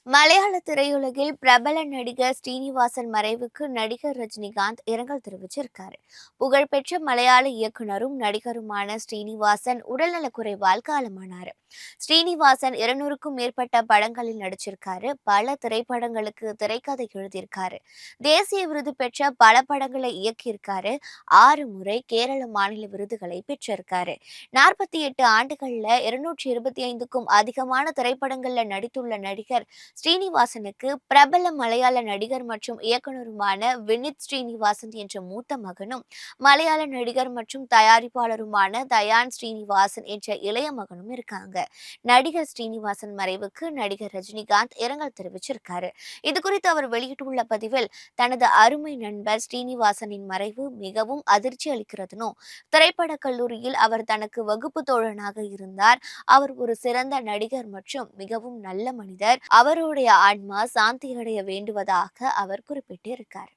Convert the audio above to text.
மலையாள திரையுலகில் பிரபல நடிகர் ஸ்ரீனிவாசன் மறைவுக்கு நடிகர் ரஜினிகாந்த் இரங்கல் தெரிவிச்சிருக்காரு. புகழ்பெற்ற மலையாள இயக்குனரும் நடிகருமான ஸ்ரீனிவாசன் உடல்நலக்குறைவால் காலமானார். ஸ்ரீனிவாசன் 200க்கும் மேற்பட்ட படங்களில் நடிச்சிருக்காரு. பல திரைப்படங்களுக்கு திரைக்கதை எழுதியிருக்காரு. தேசிய விருது பெற்ற பல படங்களை இயக்கியிருக்காரு. 6 முறை கேரள மாநில விருதுகளை பெற்றிருக்காரு. 48 ஆண்டுகள்ல 225க்கும் அதிகமான திரைப்படங்கள்ல நடித்துள்ள நடிகர் ஸ்ரீனிவாசனுக்கு பிரபல மலையாள நடிகர் மற்றும் இயக்குனருமான வினித் ஸ்ரீனிவாசன் என்ற மூத்த மகனும், மலையாள நடிகர் மற்றும் தயாரிப்பாளருமான தயான் ஸ்ரீனிவாசன் என்ற இளைய மகனும் இருக்காங்க. நடிகர் ஸ்ரீனிவாசன் மறைவுக்கு நடிகர் ரஜினிகாந்த் இரங்கல் தெரிவிச்சிருக்காரு. இது குறித்து அவர் வெளியிட்டுள்ள பதிவில், தனது அருமை நண்பர் ஸ்ரீனிவாசனின் மறைவு மிகவும் அதிர்ச்சி அளிக்கிறதுனும், திரைப்பட கல்லூரியில் அவர் தனக்கு வகுப்பு தோழனாக இருந்தார். அவர் ஒரு சிறந்த நடிகர் மற்றும் மிகவும் நல்ல மனிதர். அவருடைய ஆன்மா சாந்தியடைய வேண்டுவதாக அவர் குறிப்பிட்டிருக்கார்.